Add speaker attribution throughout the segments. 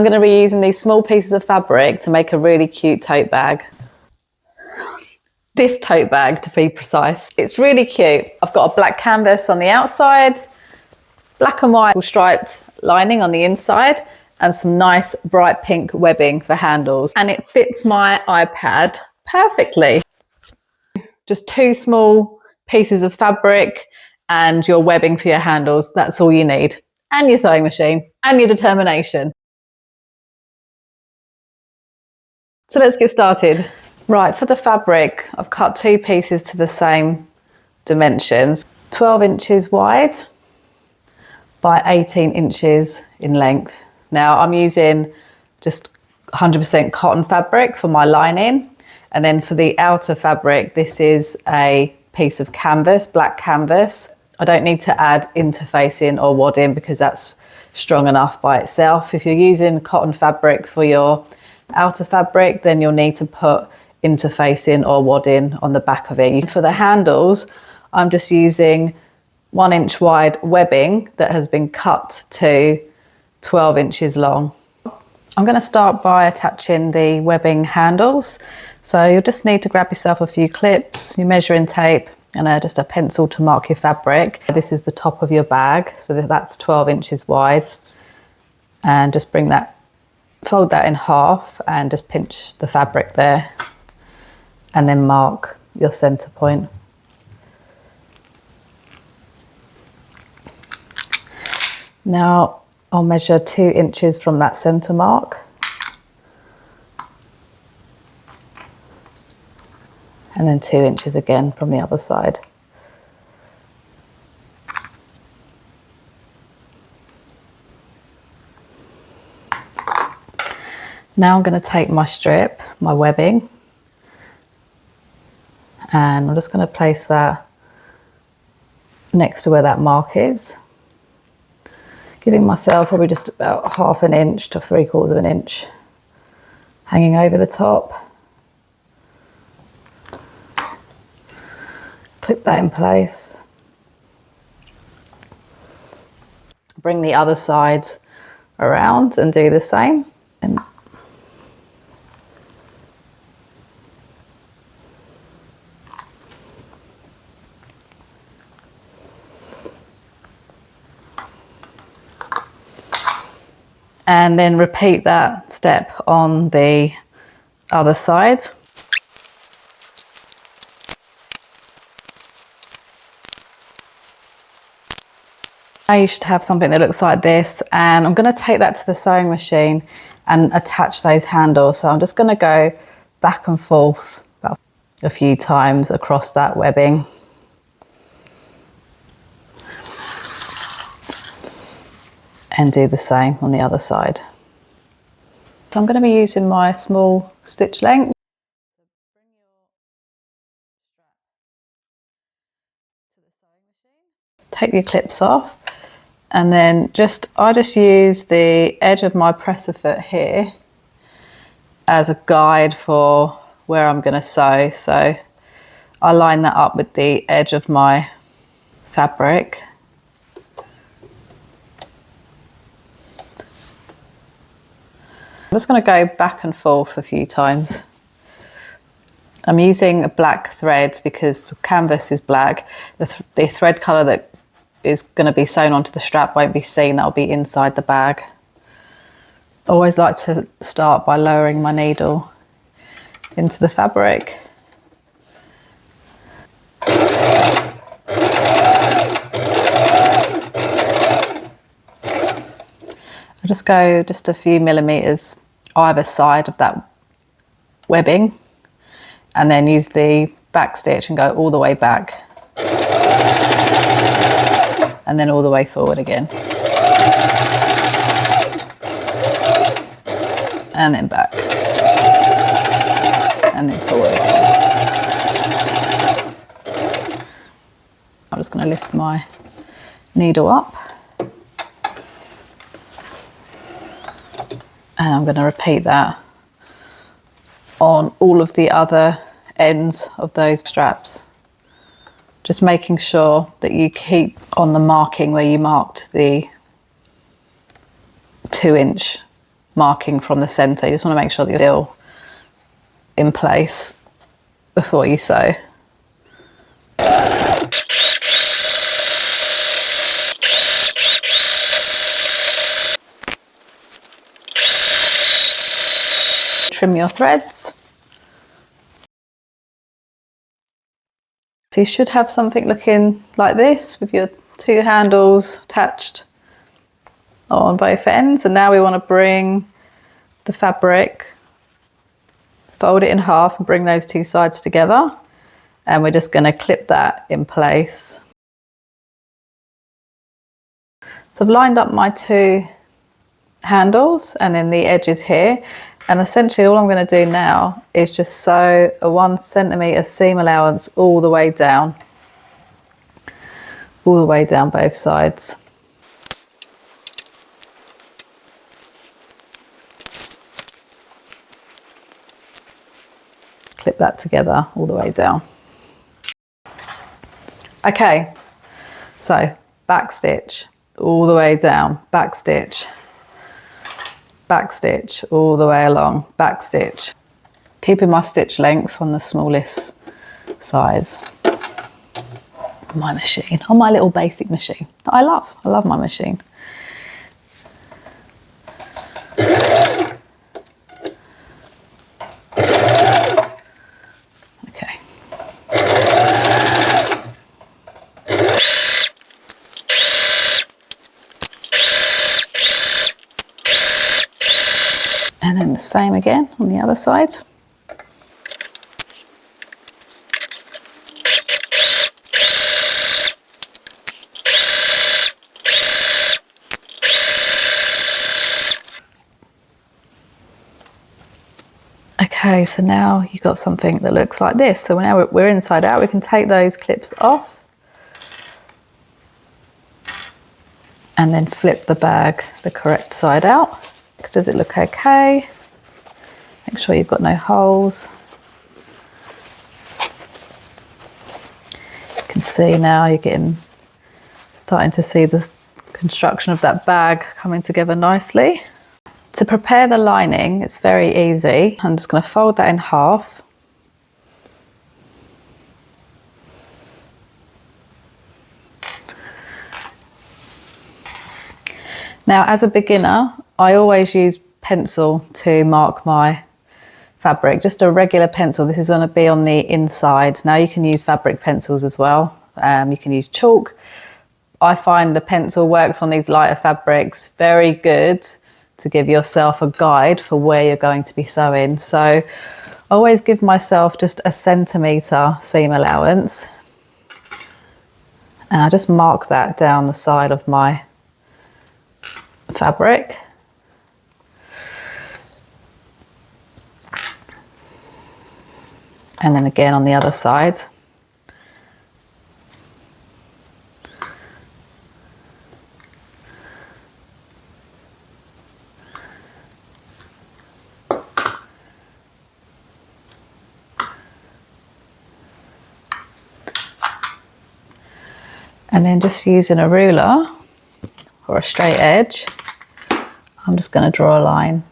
Speaker 1: I'm going to be using these small pieces of fabric to make a really cute tote bag. This tote bag, to be precise. It's really cute. I've got a black canvas on the outside, black and white striped lining on the inside, and some nice bright pink webbing for handles. And it fits my iPad perfectly. Just 2 small pieces of fabric and your webbing for your handles. That's all you need. And your sewing machine and your determination. So let's get started. Right, for the fabric, I've cut 2 pieces to the same dimensions. 12 inches wide by 18 inches in length. Now I'm using just 100% cotton fabric for my lining. And then for the outer fabric, this is a piece of canvas, black canvas. I don't need to add interfacing or wadding because that's strong enough by itself. If you're using cotton fabric for your outer fabric, then you'll need to put interfacing or wadding on the back of it. For the handles, I'm just using 1 inch wide webbing that has been cut to 12 inches long. I'm going to start by attaching the webbing handles. So you'll just need to grab yourself a few clips, your measuring tape, and just a pencil to mark your fabric. This is the top of your bag, so that's 12 inches wide. And just bring that, fold that in half and just pinch the fabric there. And then mark your center point. Now I'll measure 2 inches from that center mark. And then 2 inches again from the other side. Now I'm going to take my strip, my webbing, and I'm just going to place that next to where that mark is, giving myself probably just about 1/2 inch to 3/4 of an inch hanging over the top. Clip that in place. Bring the other side around and do the same. And then repeat that step on the other side. Now you should have something that looks like this, and I'm going to take that to the sewing machine and attach those handles. So I'm just going to go back and forth about a few times across that webbing. And do the same on the other side. So I'm going to be using my small stitch length. Take your clips off, and then I just use the edge of my presser foot here as a guide for where I'm going to sew. So I line that up with the edge of my fabric. I'm just going to go back and forth a few times. I'm using black threads because the canvas is black. The thread colour that is going to be sewn onto the strap won't be seen, that'll be inside the bag. I always like to start by lowering my needle into the fabric. I just go just a few millimetres either side of that webbing, and then use the back stitch and go all the way back, and then all the way forward again, and then back, and then forward again. I'm just going to lift my needle up, and I'm going to repeat that on all of the other ends of those straps. Just making sure that you keep on the marking where you marked the 2 inch marking from the centre. You just want to make sure that you're still in place before you sew. Trim your threads. So you should have something looking like this with your 2 handles attached on both ends. And now we want to bring the fabric, fold it in half and bring those 2 sides together. And we're just going to clip that in place. So I've lined up my 2 handles and then the edges here. And essentially all I'm going to do now is just sew a 1 centimetre seam allowance all the way down both sides. Clip that together all the way down. Okay, so back stitch all the way down, back stitch all the way along, back stitch. Keeping my stitch length on the smallest size. My machine, on my little basic machine that I love my machine. Okay. And then the same again on the other side. Okay, so now you've got something that looks like this. So now we're inside out, we can take those clips off and then flip the bag the correct side out. Does it look okay? Make sure you've got no holes. You can see now you're starting to see the construction of that bag coming together nicely. To prepare the lining, it's very easy. I'm just going to fold that in half. Now, as a beginner, I always use pencil to mark my fabric, just a regular pencil. This is going to be on the inside. Now you can use fabric pencils as well. You can use chalk. I find the pencil works on these lighter fabrics very good to give yourself a guide for where you're going to be sewing. So I always give myself just a centimetre seam allowance. And I just mark that down the side of my fabric. And then again on the other side. And then just using a ruler or a straight edge, I'm just going to draw a line.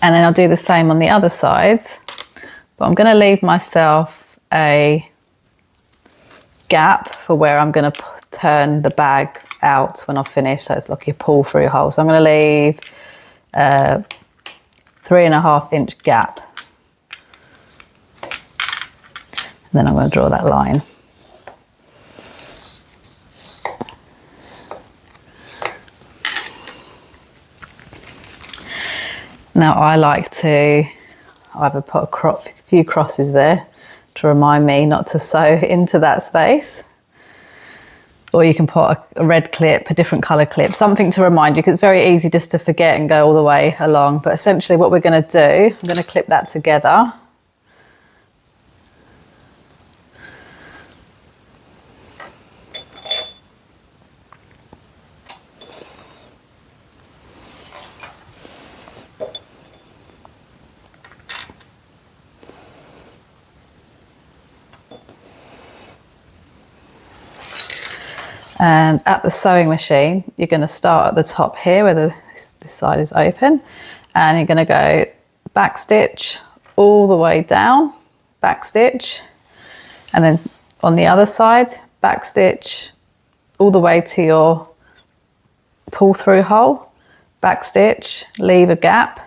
Speaker 1: And then I'll do the same on the other sides, but I'm going to leave myself a gap for where I'm going to turn the bag out when I've finished, so it's like you pull through a hole. So I'm going to leave a 3.5 inch gap, and then I'm going to draw that line. Now I like to either put a few crosses there to remind me not to sew into that space, or you can put a red clip, a different colour clip, something to remind you, because it's very easy just to forget and go all the way along. But essentially what we're going to do, I'm going to clip that together. And at the sewing machine, you're going to start at the top here where this side is open, and you're going to go back stitch all the way down, back stitch, and then on the other side, back stitch all the way to your pull through hole, back stitch, leave a gap,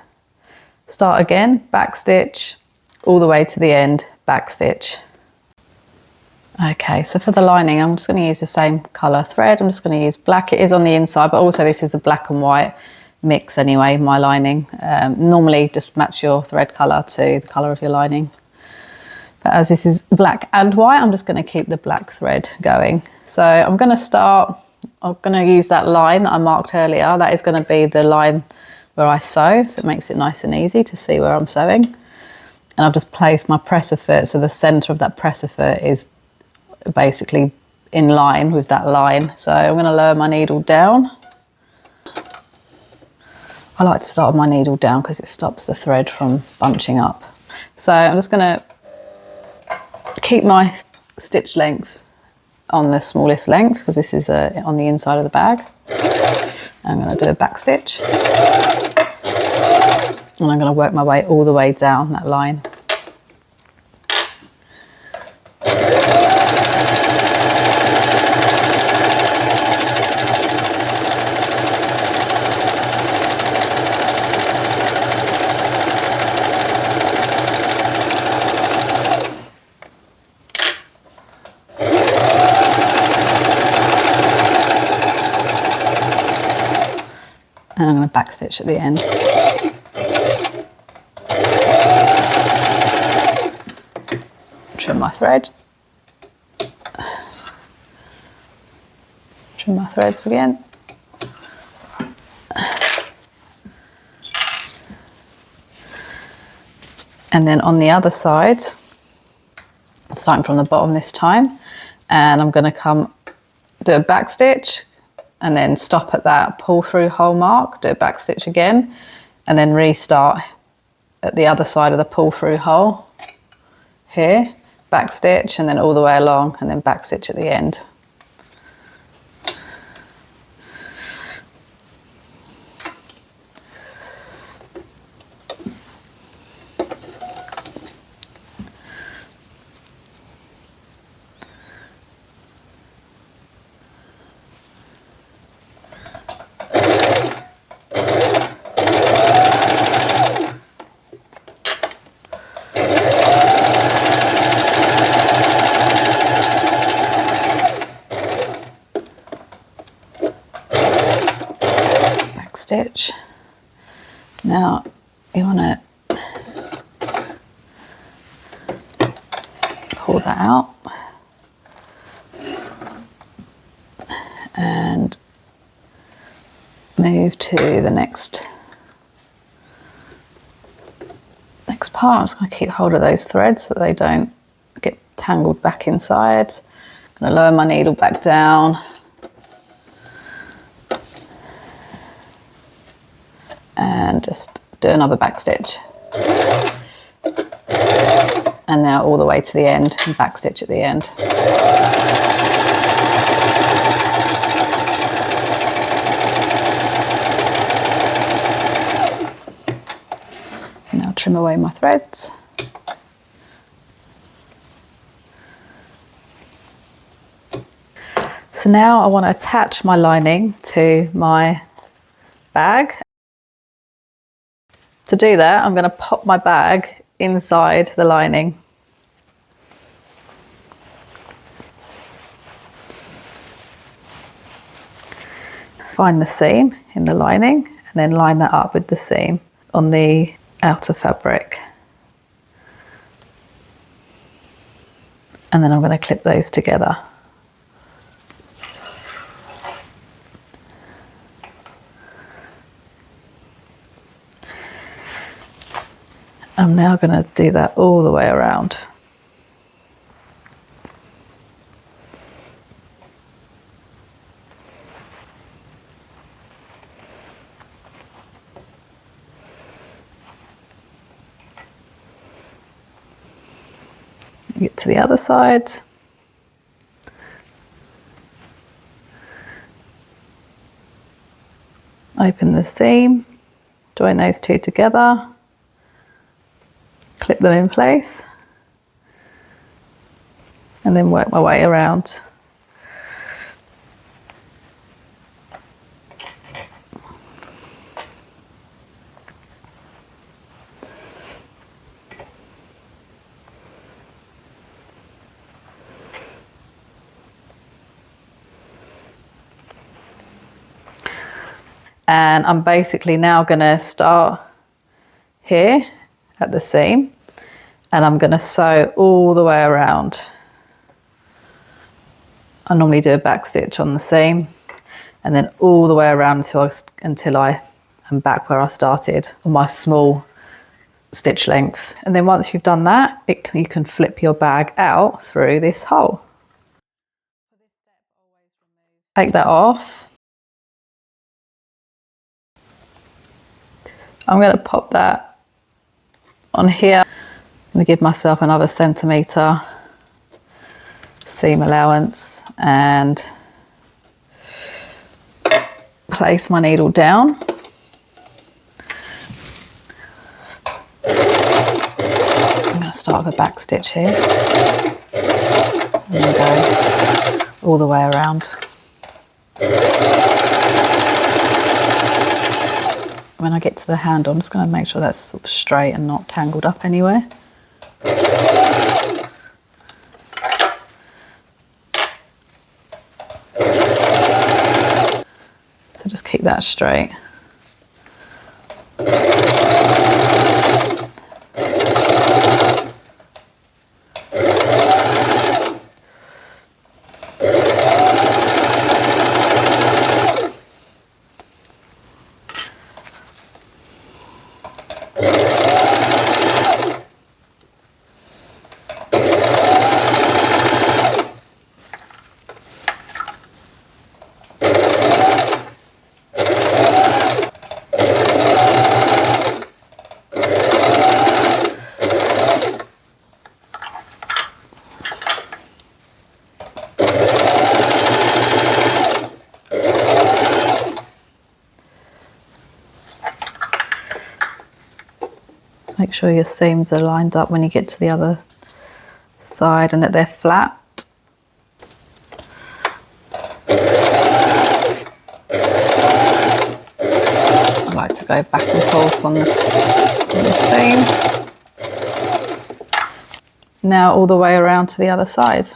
Speaker 1: start again, back stitch all the way to the end, back stitch. Okay, so for the lining, I'm just going to use the same colour thread. I'm just going to use black. It is on the inside, but also this is a black and white mix anyway, my lining. Normally just match your thread colour to the colour of your lining. But as this is black and white, I'm just going to keep the black thread going. So I'm going to use that line that I marked earlier. That is going to be the line where I sew, so it makes it nice and easy to see where I'm sewing. And I've just placed my presser foot, so the centre of that presser foot is basically in line with that line. So I'm going to lower my needle down. I like to start with my needle down because it stops the thread from bunching up. So I'm just going to keep my stitch length on the smallest length because this is on the inside of the bag. I'm going to do a back stitch and I'm going to work my way all the way down that line. And I'm going to back stitch at the end. Trim my thread. Trim my threads again. And then on the other side, starting from the bottom this time, and I'm going to come do a back stitch and then stop at that pull through hole mark, do a back stitch again, and then restart at the other side of the pull through hole here, back stitch, and then all the way along, and then back stitch at the end. Stitch. Now you want to pull that out and move to the next part. I'm just going to keep hold of those threads so they don't get tangled back inside. I'm going to lower my needle back down. And just do another back stitch, and now all the way to the end and back stitch at the end. Now trim away my threads. So now I want to attach my lining to my bag. To do that, I'm going to pop my bag inside the lining. Find the seam in the lining and then line that up with the seam on the outer fabric. And then I'm going to clip those together. I'm now going to do that all the way around. Get to the other side. open the seam, join those two together, clip them in place, and then work my way around. And I'm basically now going to start here at the seam, and I'm going to sew all the way around. I normally do a back stitch on the seam and then all the way around until I am back where I started on my small stitch length. And then once you've done that, you can flip your bag out through this hole. Take that off. I'm going to pop that on here. I'm going to give myself another centimetre seam allowance and place my needle down. I'm going to start with a back stitch here and then go all the way around. When I get to the handle, I'm just going to make sure that's sort of straight and not tangled up anywhere. So just keep that straight. Make sure your seams are lined up when you get to the other side and that they're flat. I like to go back and forth on the seam. Now all the way around to the other side.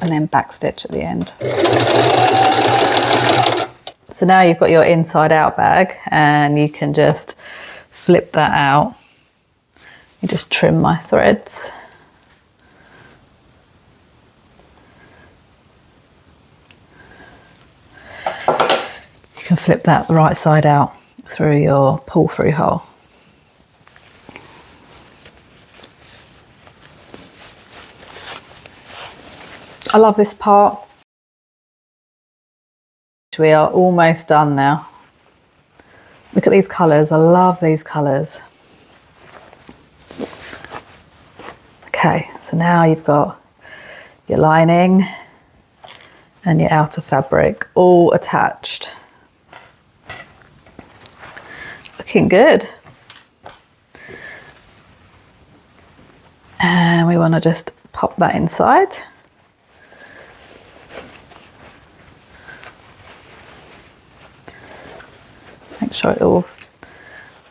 Speaker 1: And then back stitch at the end. So now you've got your inside out bag and you can just flip that out. You just trim my threads. You can flip that the right side out through your pull through hole. I love this part. We are almost done now. Look at these colours, I love these colours. Okay, so now you've got your lining and your outer fabric all attached. Looking good. And we want to just pop that inside. Make sure it all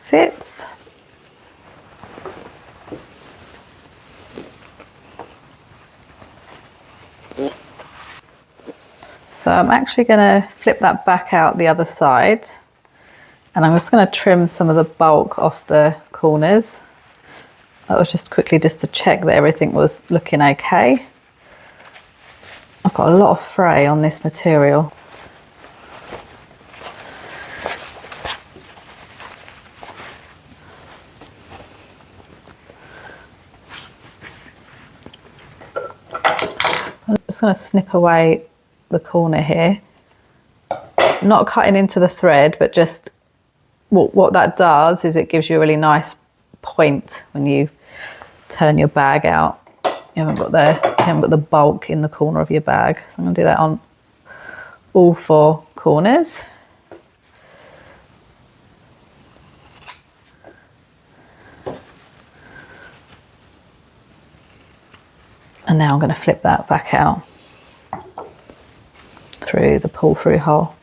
Speaker 1: fits. So I'm actually going to flip that back out the other side, and I'm just going to trim some of the bulk off the corners. That was just quickly just to check that everything was looking okay. I've got a lot of fray on this material. I'm just going to snip away the corner here, not cutting into the thread, but just what that does is it gives you a really nice point when you turn your bag out. You haven't got the bulk in the corner of your bag. So I'm going to do that on all 4 corners. And now I'm going to flip that back out through the pull through hole.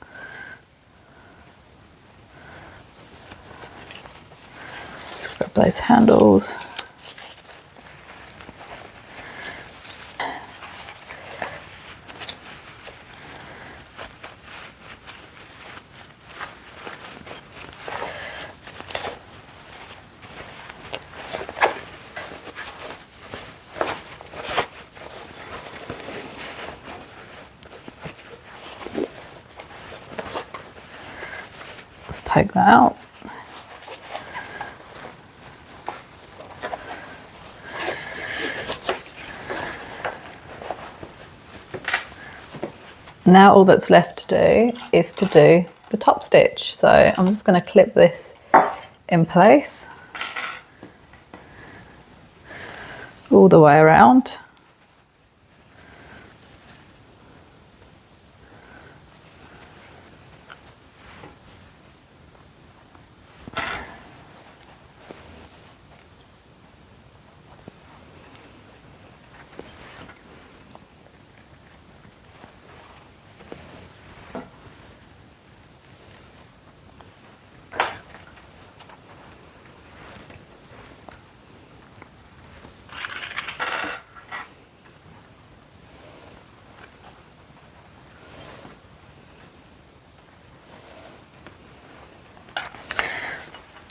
Speaker 1: Just grab those handles. Poke that out. Now all that's left to do is to do the top stitch. So I'm just going to clip this in place all the way around.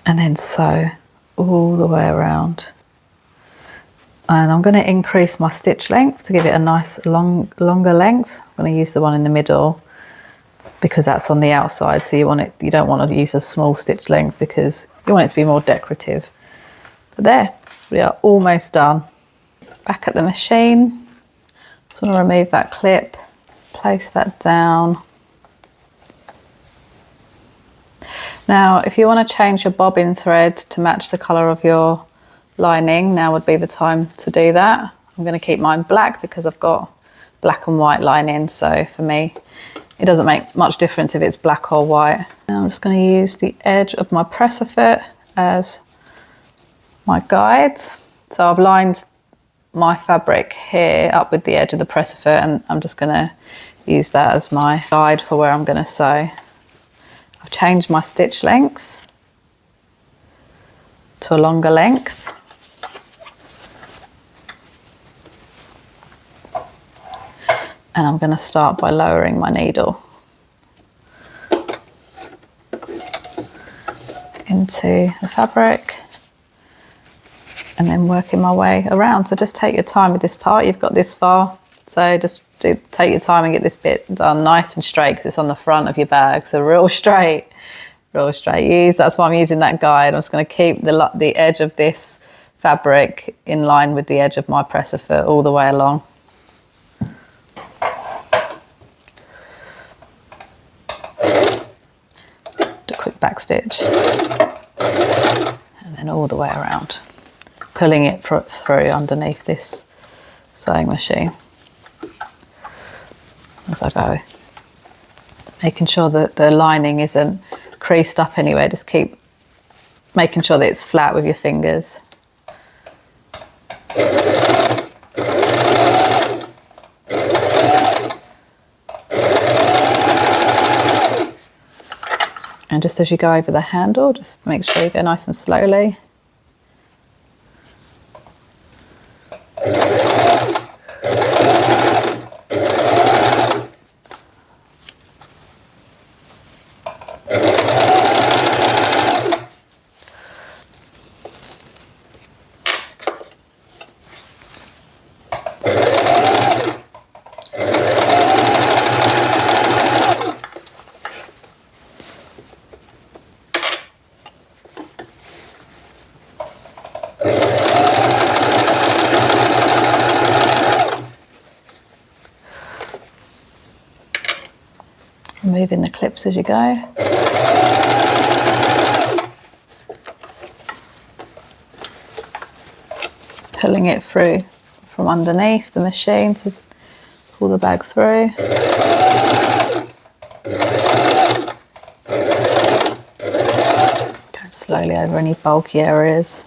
Speaker 1: And then sew all the way around. And I'm going to increase my stitch length to give it a nice longer length. I'm going to use the one in the middle because that's on the outside, so you don't want to use a small stitch length because you want it to be more decorative. But there, we are almost done. Back at the machine, just want to remove that clip, place that down. Now, if you want to change your bobbin thread to match the colour of your lining, now would be the time to do that. I'm going to keep mine black because I've got black and white lining, so for me it doesn't make much difference if it's black or white. Now I'm just going to use the edge of my presser foot as my guide. So I've lined my fabric here up with the edge of the presser foot, and I'm just going to use that as my guide for where I'm going to sew. I've changed my stitch length to a longer length. And I'm going to start by lowering my needle into the fabric and then working my way around. So just take your time with this part. You've got this far, so just take your time and get this bit done nice and straight because it's on the front of your bag. So real straight. That's why I'm using that guide. I'm just going to keep the edge of this fabric in line with the edge of my presser foot all the way along. Do a quick back stitch and then all the way around, pulling it through underneath this sewing machine as I go, making sure that the lining isn't creased up anywhere. Just keep making sure that it's flat with your fingers. And just as you go over the handle, just make sure you go nice and slowly. Removing the clips as you go. pulling it through from underneath the machine to pull the bag through. Going slowly over any bulky areas.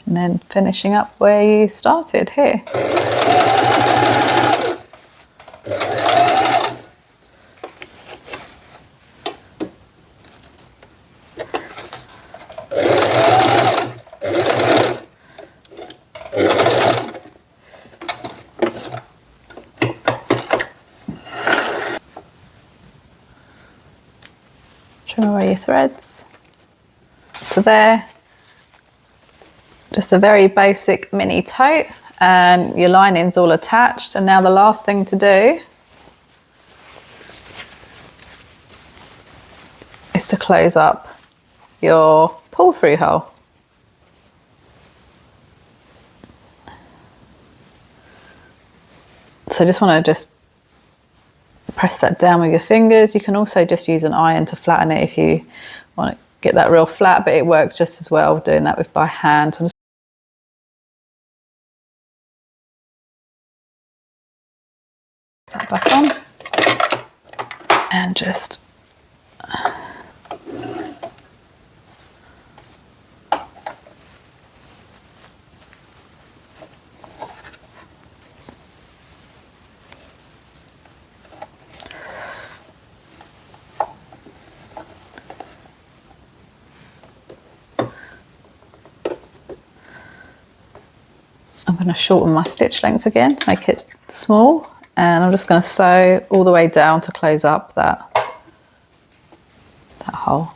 Speaker 1: And then finishing up where you started here. Trim away your threads. So there, just a very basic mini tote, and your lining's all attached. And now the last thing to do is to close up your pull through hole. So just want to just press that down with your fingers. You can also just use an iron to flatten it if you want to get that real flat, but it works just as well doing that with by hand. So that back on and just I'm going to shorten my stitch length again to make it small. And I'm just going to sew all the way down to close up that hole.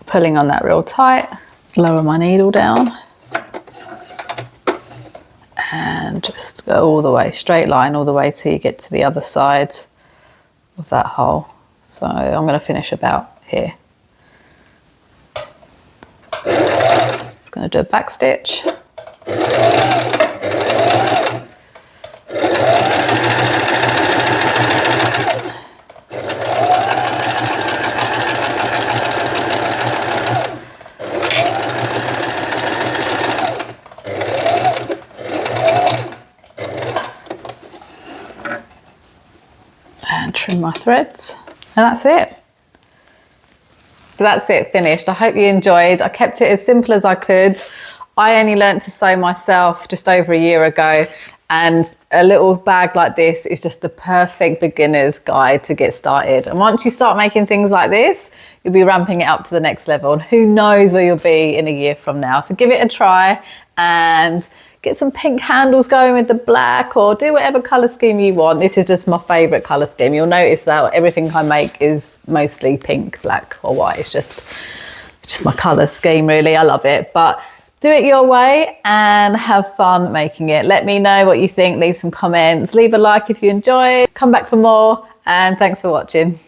Speaker 1: Pulling on that real tight, lower my needle down and just go all the way, straight line all the way till you get to the other side of that hole. So I'm going to finish about here. Just going to do a back stitch. And trim my threads, and that's it. So that's it, finished. I hope you enjoyed. I kept it as simple as I could. I only learned to sew myself just over a year ago, and a little bag like this is just the perfect beginner's guide to get started. And once you start making things like this, you'll be ramping it up to the next level, and who knows where you'll be in a year from now. So give it a try and get some pink handles going with the black, or do whatever colour scheme you want. This is just my favourite colour scheme. You'll notice that everything I make is mostly pink, black or white. It's just my colour scheme really. I love it. But do it your way and have fun making it. Let me know what you think. Leave some comments. Leave a like if you enjoyed. Come back for more, and thanks for watching.